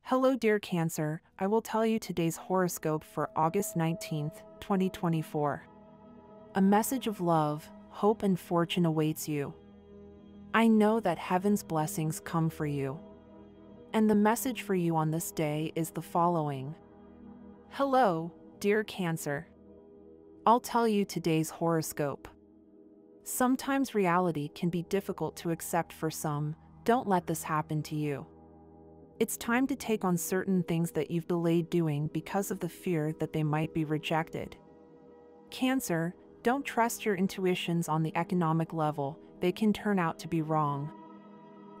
Hello, dear Cancer. I will tell you today's horoscope for August 19th, 2024. A message of love, hope, and fortune awaits you. I know that heaven's blessings come for you. And the message for you on this day is the following. Hello, dear Cancer. I'll tell you today's horoscope. Sometimes reality can be difficult to accept for some. Don't let this happen to you. It's time to take on certain things that you've delayed doing because of the fear that they might be rejected. Cancer, don't trust your intuitions on the economic level, they can turn out to be wrong.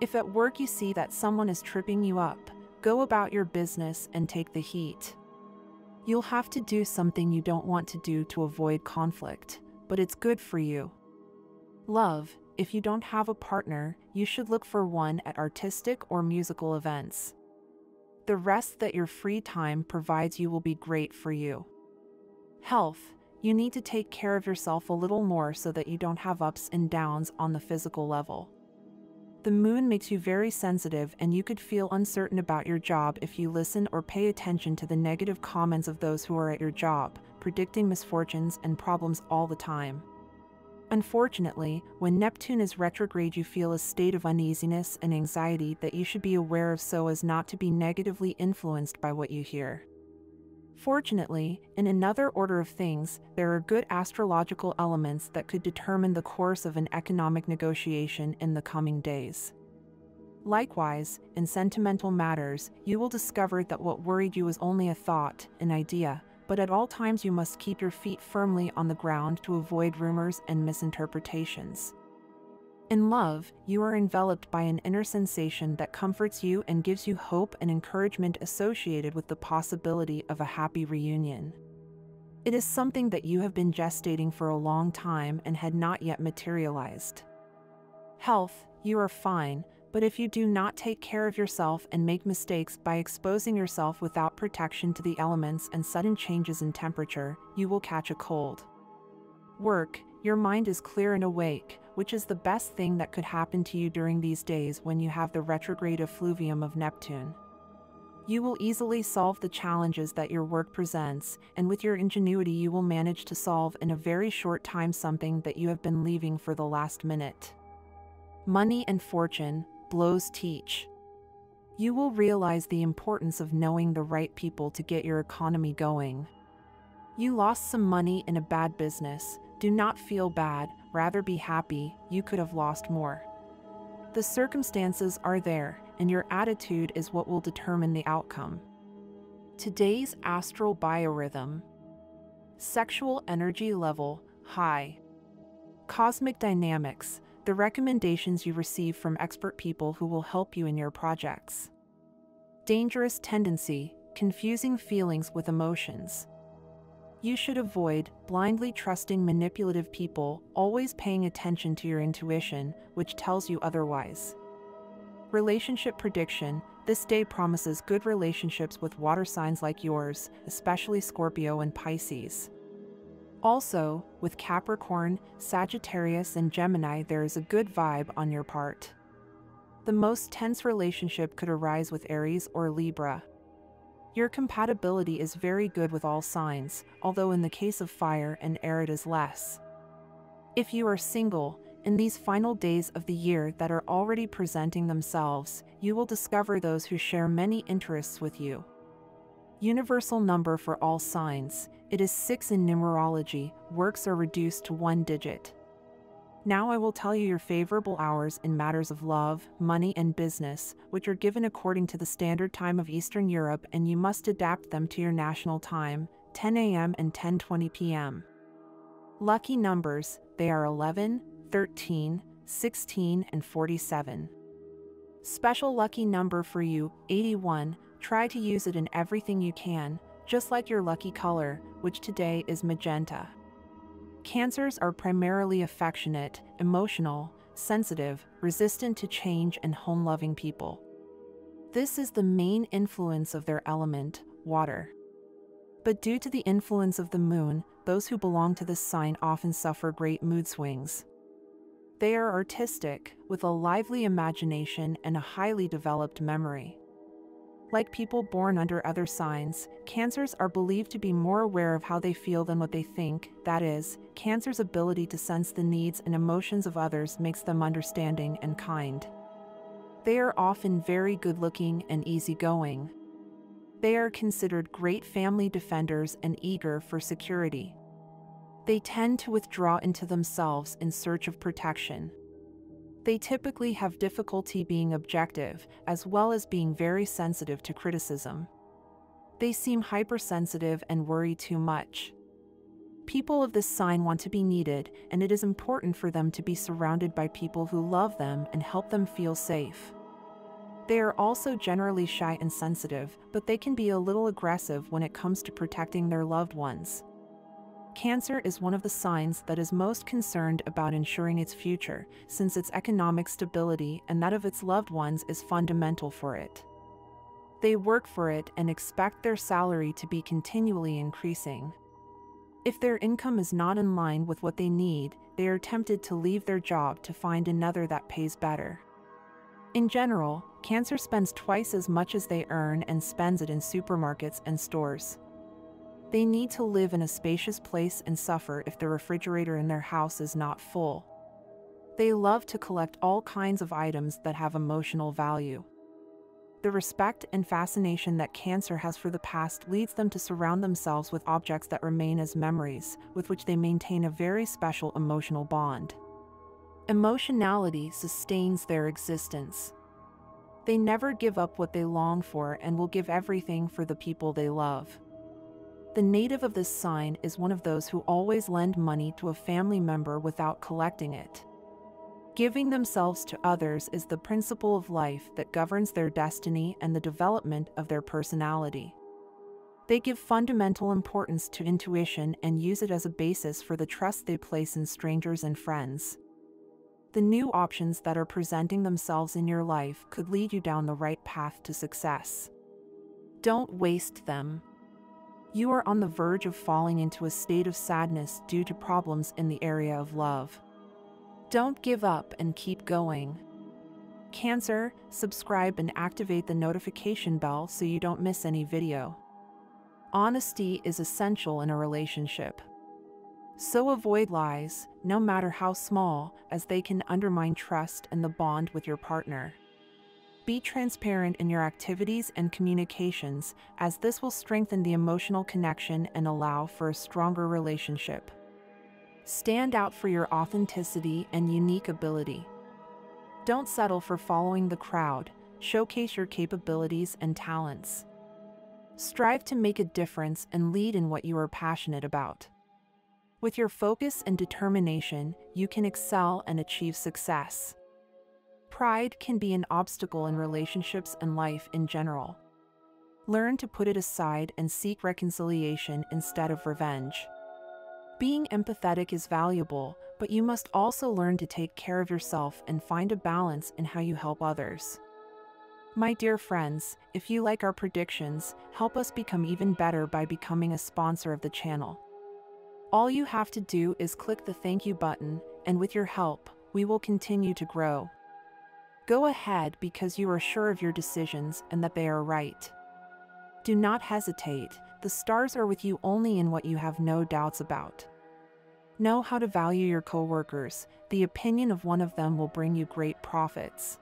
If at work you see that someone is tripping you up, go about your business and take the heat. You'll have to do something you don't want to do to avoid conflict, but it's good for you. Love, if you don't have a partner, you should look for one at artistic or musical events. The rest that your free time provides you will be great for you. Health, you need to take care of yourself a little more so that you don't have ups and downs on the physical level. The moon makes you very sensitive and you could feel uncertain about your job if you listen or pay attention to the negative comments of those who are at your job, predicting misfortunes and problems all the time. Unfortunately, when Neptune is retrograde, you feel a state of uneasiness and anxiety that you should be aware of so as not to be negatively influenced by what you hear. Fortunately, in another order of things, there are good astrological elements that could determine the course of an economic negotiation in the coming days. Likewise, in sentimental matters, you will discover that what worried you was only a thought, an idea, but at all times you must keep your feet firmly on the ground to avoid rumors and misinterpretations. In love, you are enveloped by an inner sensation that comforts you and gives you hope and encouragement associated with the possibility of a happy reunion. It is something that you have been gestating for a long time and had not yet materialized. Health, you are fine, but if you do not take care of yourself and make mistakes by exposing yourself without protection to the elements and sudden changes in temperature, you will catch a cold. Work, your mind is clear and awake, which is the best thing that could happen to you during these days when you have the retrograde effluvium of Neptune. You will easily solve the challenges that your work presents, and with your ingenuity you will manage to solve in a very short time something that you have been leaving for the last minute. Money and fortune, blows teach. You will realize the importance of knowing the right people to get your economy going. You lost some money in a bad business. Do not feel bad, rather be happy, you could have lost more. The circumstances are there, and your attitude is what will determine the outcome. Today's astral biorhythm. Sexual energy level, high. Cosmic dynamics, the recommendations you receive from expert people who will help you in your projects. Dangerous tendency, confusing feelings with emotions. You should avoid blindly trusting manipulative people, always paying attention to your intuition, which tells you otherwise. Relationship prediction, this day promises good relationships with water signs like yours, especially Scorpio and Pisces. Also, with Capricorn, Sagittarius, and Gemini, there is a good vibe on your part. The most tense relationship could arise with Aries or Libra. Your compatibility is very good with all signs, although in the case of fire and air it is less. If you are single, in these final days of the year that are already presenting themselves, you will discover those who share many interests with you. Universal number for all signs, it is 6 in numerology, works are reduced to 1 digit. Now I will tell you your favorable hours in matters of love, money, and business, which are given according to the standard time of Eastern Europe, and you must adapt them to your national time, 10 a.m. and 10:20 p.m. Lucky numbers, they are 11, 13, 16, and 47. Special lucky number for you, 81, try to use it in everything you can, just like your lucky color, which today is magenta. Cancers are primarily affectionate, emotional, sensitive, resistant to change, and home-loving people. This is the main influence of their element, water. But due to the influence of the moon, those who belong to this sign often suffer great mood swings. They are artistic, with a lively imagination and a highly developed memory. Like people born under other signs, Cancers are believed to be more aware of how they feel than what they think. That is, Cancer's ability to sense the needs and emotions of others makes them understanding and kind. They are often very good-looking and easygoing. They are considered great family defenders and eager for security. They tend to withdraw into themselves in search of protection. They typically have difficulty being objective, as well as being very sensitive to criticism. They seem hypersensitive and worry too much. People of this sign want to be needed, and it is important for them to be surrounded by people who love them and help them feel safe. They are also generally shy and sensitive, but they can be a little aggressive when it comes to protecting their loved ones. Cancer is one of the signs that is most concerned about ensuring its future, since its economic stability and that of its loved ones is fundamental for it. They work for it and expect their salary to be continually increasing. If their income is not in line with what they need, they are tempted to leave their job to find another that pays better. In general, Cancer spends twice as much as they earn and spends it in supermarkets and stores. They need to live in a spacious place and suffer if the refrigerator in their house is not full. They love to collect all kinds of items that have emotional value. The respect and fascination that Cancer has for the past leads them to surround themselves with objects that remain as memories, with which they maintain a very special emotional bond. Emotionality sustains their existence. They never give up what they long for and will give everything for the people they love. The native of this sign is one of those who always lend money to a family member without collecting it. Giving themselves to others is the principle of life that governs their destiny and the development of their personality. They give fundamental importance to intuition and use it as a basis for the trust they place in strangers and friends. The new options that are presenting themselves in your life could lead you down the right path to success. Don't waste them. You are on the verge of falling into a state of sadness due to problems in the area of love. Don't give up and keep going. Cancer, subscribe and activate the notification bell so you don't miss any video. Honesty is essential in a relationship. So avoid lies, no matter how small, as they can undermine trust and the bond with your partner. Be transparent in your activities and communications, as this will strengthen the emotional connection and allow for a stronger relationship. Stand out for your authenticity and unique ability. Don't settle for following the crowd. Showcase your capabilities and talents. Strive to make a difference and lead in what you are passionate about. With your focus and determination, you can excel and achieve success. Pride can be an obstacle in relationships and life in general. Learn to put it aside and seek reconciliation instead of revenge. Being empathetic is valuable, but you must also learn to take care of yourself and find a balance in how you help others. My dear friends, if you like our predictions, help us become even better by becoming a sponsor of the channel. All you have to do is click the thank you button, and with your help, we will continue to grow. Go ahead because you are sure of your decisions and that they are right. Do not hesitate, the stars are with you only in what you have no doubts about. Know how to value your coworkers, the opinion of one of them will bring you great profits.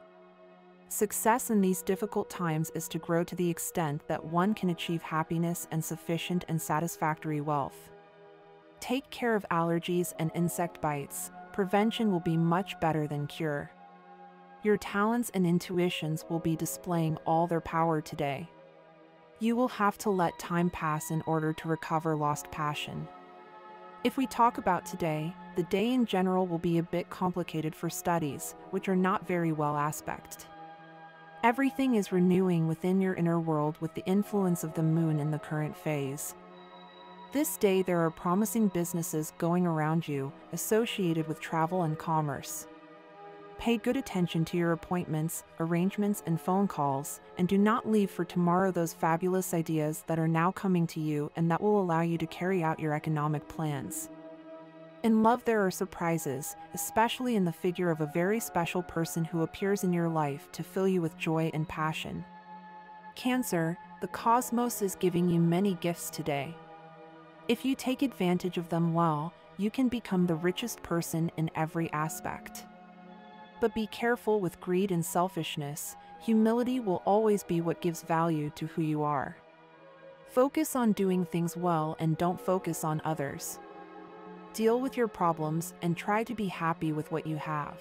Success in these difficult times is to grow to the extent that one can achieve happiness and sufficient and satisfactory wealth. Take care of allergies and insect bites, prevention will be much better than cure. Your talents and intuitions will be displaying all their power today. You will have to let time pass in order to recover lost passion. If we talk about today, the day in general will be a bit complicated for studies, which are not very well aspected. Everything is renewing within your inner world with the influence of the moon in the current phase. This day there are promising businesses going around you, associated with travel and commerce. Pay good attention to your appointments, arrangements, and phone calls, and do not leave for tomorrow those fabulous ideas that are now coming to you and that will allow you to carry out your economic plans. In love there are surprises, especially in the figure of a very special person who appears in your life to fill you with joy and passion. Cancer, the cosmos is giving you many gifts today. If you take advantage of them well, you can become the richest person in every aspect. But be careful with greed and selfishness. Humility will always be what gives value to who you are. Focus on doing things well and don't focus on others. Deal with your problems and try to be happy with what you have.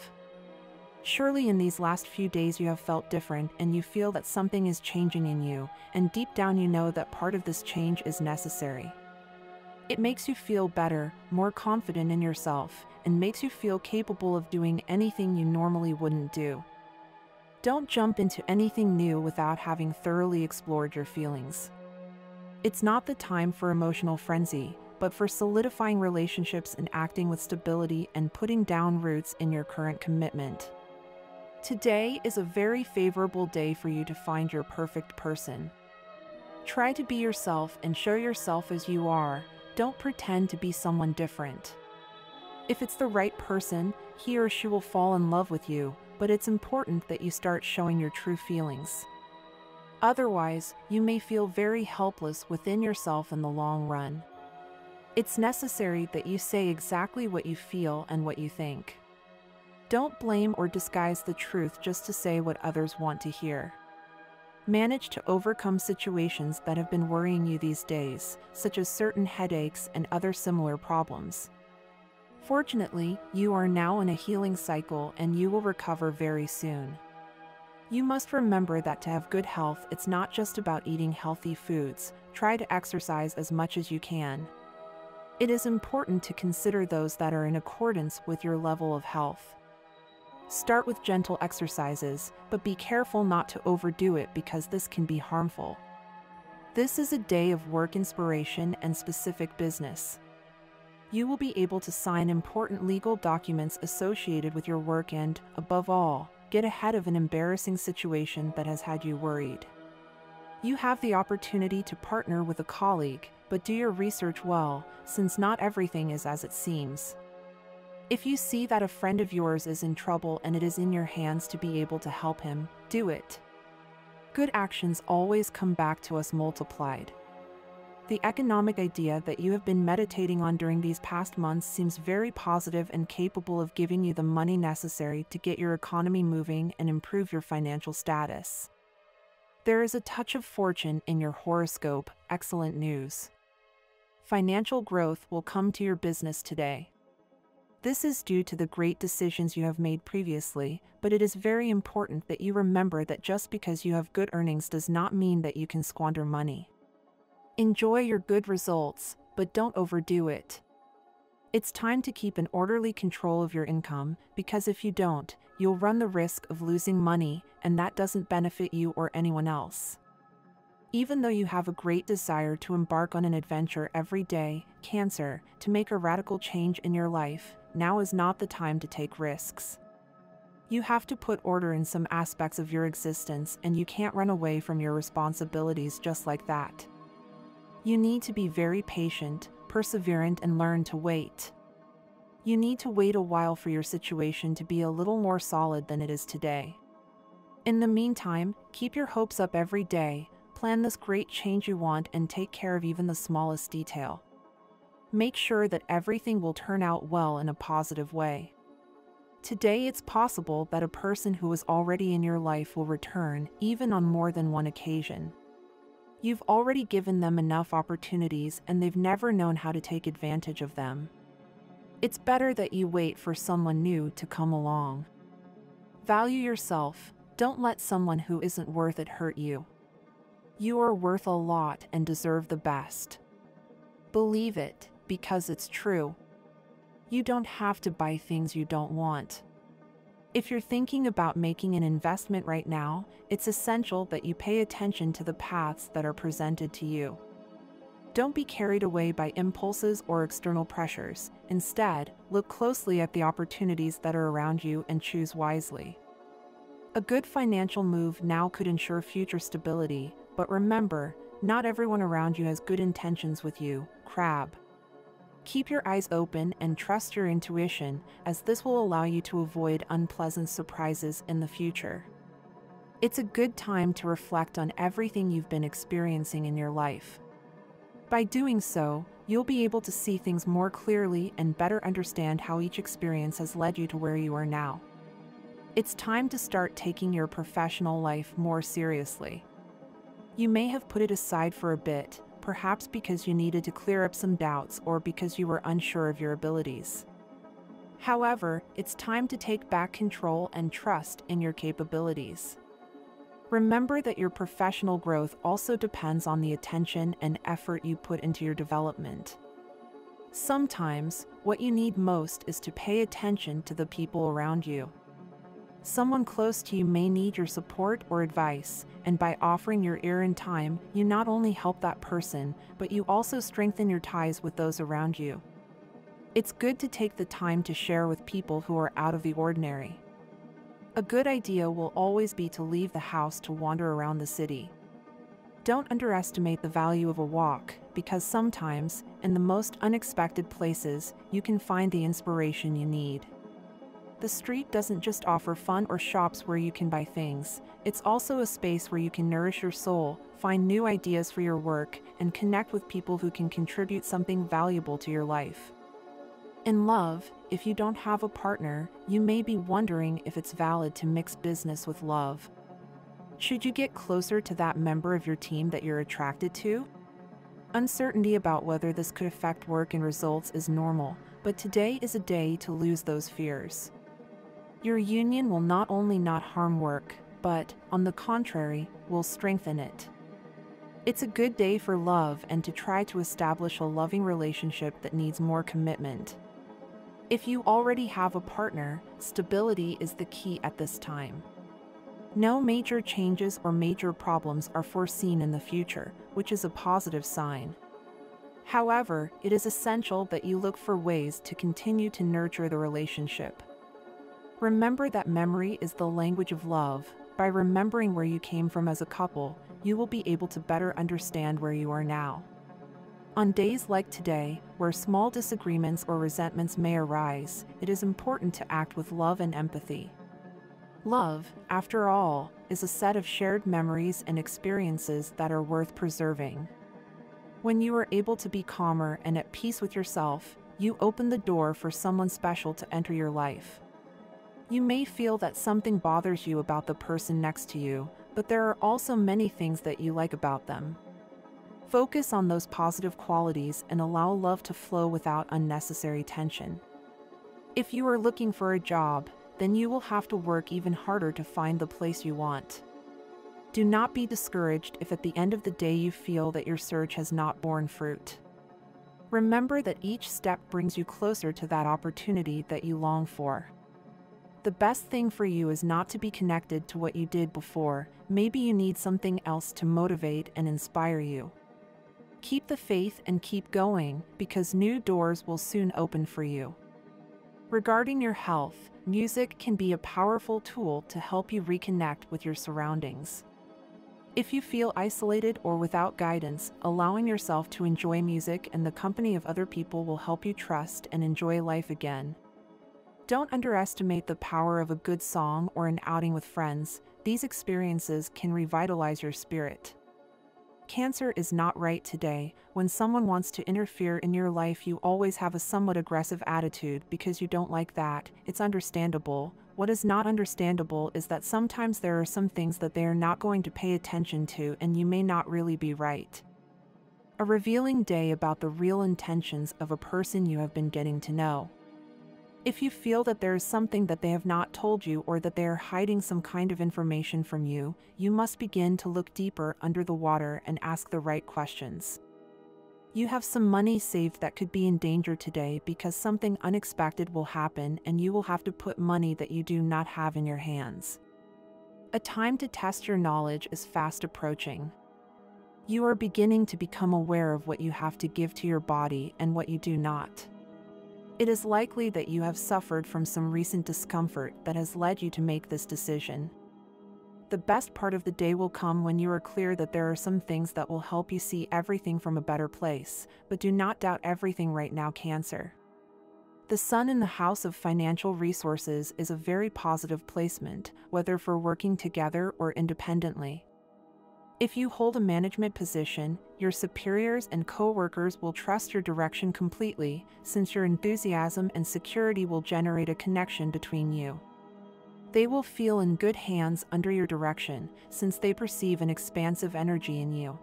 Surely in these last few days you have felt different and you feel that something is changing in you, and deep down you know that part of this change is necessary. It makes you feel better, more confident in yourself, and makes you feel capable of doing anything you normally wouldn't do. Don't jump into anything new without having thoroughly explored your feelings. It's not the time for emotional frenzy, but for solidifying relationships and acting with stability and putting down roots in your current commitment. Today is a very favorable day for you to find your perfect person. Try to be yourself and show yourself as you are. Don't pretend to be someone different. If it's the right person, he or she will fall in love with you, but it's important that you start showing your true feelings. Otherwise, you may feel very helpless within yourself in the long run. It's necessary that you say exactly what you feel and what you think. Don't blame or disguise the truth just to say what others want to hear. Manage to overcome situations that have been worrying you these days, such as certain headaches and other similar problems. Fortunately, you are now in a healing cycle and you will recover very soon. You must remember that to have good health, it's not just about eating healthy foods. Try to exercise as much as you can. It is important to consider those that are in accordance with your level of health. Start with gentle exercises, but be careful not to overdo it because this can be harmful. This is a day of work inspiration and specific business. You will be able to sign important legal documents associated with your work and, above all, get ahead of an embarrassing situation that has had you worried. You have the opportunity to partner with a colleague, but do your research well, since not everything is as it seems. If you see that a friend of yours is in trouble and it is in your hands to be able to help him, do it. Good actions always come back to us multiplied. The economic idea that you have been meditating on during these past months seems very positive and capable of giving you the money necessary to get your economy moving and improve your financial status. There is a touch of fortune in your horoscope. Excellent news. Financial growth will come to your business today. This is due to the great decisions you have made previously, but it is very important that you remember that just because you have good earnings does not mean that you can squander money. Enjoy your good results, but don't overdo it. It's time to keep an orderly control of your income, because if you don't, you'll run the risk of losing money, and that doesn't benefit you or anyone else. Even though you have a great desire to embark on an adventure every day, Cancer, to make a radical change in your life, now is not the time to take risks. You have to put order in some aspects of your existence, and you can't run away from your responsibilities just like that. You need to be very patient, perseverant, and learn to wait. You need to wait a while for your situation to be a little more solid than it is today. In the meantime, keep your hopes up every day, plan this great change you want, and take care of even the smallest detail. Make sure that everything will turn out well in a positive way. Today it's possible that a person who is already in your life will return, even on more than one occasion. You've already given them enough opportunities and they've never known how to take advantage of them. It's better that you wait for someone new to come along. Value yourself. Don't let someone who isn't worth it hurt you. You are worth a lot and deserve the best. Believe it, because it's true. You don't have to buy things you don't want. If you're thinking about making an investment right now, it's essential that you pay attention to the paths that are presented to you. Don't be carried away by impulses or external pressures. Instead, look closely at the opportunities that are around you and choose wisely. A good financial move now could ensure future stability, but remember, not everyone around you has good intentions with you, Crab. Keep your eyes open and trust your intuition, as this will allow you to avoid unpleasant surprises in the future. It's a good time to reflect on everything you've been experiencing in your life. By doing so, you'll be able to see things more clearly and better understand how each experience has led you to where you are now. It's time to start taking your professional life more seriously. You may have put it aside for a bit, perhaps because you needed to clear up some doubts or because you were unsure of your abilities. However, it's time to take back control and trust in your capabilities. Remember that your professional growth also depends on the attention and effort you put into your development. Sometimes, what you need most is to pay attention to the people around you. Someone close to you may need your support or advice, and by offering your ear and time, you not only help that person, but you also strengthen your ties with those around you. It's good to take the time to share with people who are out of the ordinary. A good idea will always be to leave the house to wander around the city. Don't underestimate the value of a walk, because sometimes, in the most unexpected places, you can find the inspiration you need. The street doesn't just offer fun or shops where you can buy things, it's also a space where you can nourish your soul, find new ideas for your work, and connect with people who can contribute something valuable to your life. In love, if you don't have a partner, you may be wondering if it's valid to mix business with love. Should you get closer to that member of your team that you're attracted to? Uncertainty about whether this could affect work and results is normal, but today is a day to lose those fears. Your union will not only not harm work, but, on the contrary, will strengthen it. It's a good day for love and to try to establish a loving relationship that needs more commitment. If you already have a partner, stability is the key at this time. No major changes or major problems are foreseen in the future, which is a positive sign. However, it is essential that you look for ways to continue to nurture the relationship. Remember that memory is the language of love. By remembering where you came from as a couple, you will be able to better understand where you are now. On days like today, where small disagreements or resentments may arise, it is important to act with love and empathy. Love, after all, is a set of shared memories and experiences that are worth preserving. When you are able to be calmer and at peace with yourself, you open the door for someone special to enter your life. You may feel that something bothers you about the person next to you, but there are also many things that you like about them. Focus on those positive qualities and allow love to flow without unnecessary tension. If you are looking for a job, then you will have to work even harder to find the place you want. Do not be discouraged if at the end of the day you feel that your search has not borne fruit. Remember that each step brings you closer to that opportunity that you long for. The best thing for you is not to be connected to what you did before. Maybe you need something else to motivate and inspire you. Keep the faith and keep going, because new doors will soon open for you. Regarding your health, music can be a powerful tool to help you reconnect with your surroundings. If you feel isolated or without guidance, allowing yourself to enjoy music and the company of other people will help you trust and enjoy life again. Don't underestimate the power of a good song or an outing with friends. These experiences can revitalize your spirit. Cancer is not right today. When someone wants to interfere in your life, you always have a somewhat aggressive attitude because you don't like that. It's understandable. What is not understandable is that sometimes there are some things that they are not going to pay attention to, and you may not really be right. A revealing day about the real intentions of a person you have been getting to know. If you feel that there is something that they have not told you or that they are hiding some kind of information from you, you must begin to look deeper under the water and ask the right questions. You have some money saved that could be in danger today because something unexpected will happen and you will have to put money that you do not have in your hands. A time to test your knowledge is fast approaching. You are beginning to become aware of what you have to give to your body and what you do not. It is likely that you have suffered from some recent discomfort that has led you to make this decision. The best part of the day will come when you are clear that there are some things that will help you see everything from a better place, but do not doubt everything right now, Cancer. The Sun in the house of financial resources is a very positive placement, whether for working together or independently. If you hold a management position, your superiors and co-workers will trust your direction completely, since your enthusiasm and security will generate a connection between you. They will feel in good hands under your direction, since they perceive an expansive energy in you.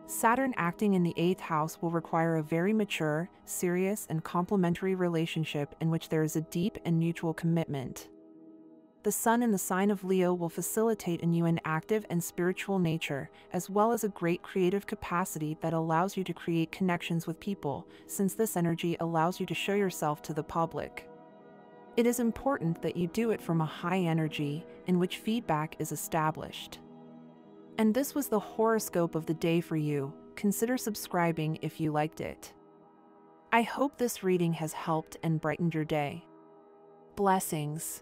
Saturn acting in the 8th house will require a very mature, serious, and complementary relationship in which there is a deep and mutual commitment. The Sun in the sign of Leo will facilitate in you an active and spiritual nature, as well as a great creative capacity that allows you to create connections with people, since this energy allows you to show yourself to the public. It is important that you do it from a high energy, in which feedback is established. And this was the horoscope of the day for you. Consider subscribing if you liked it. I hope this reading has helped and brightened your day. Blessings.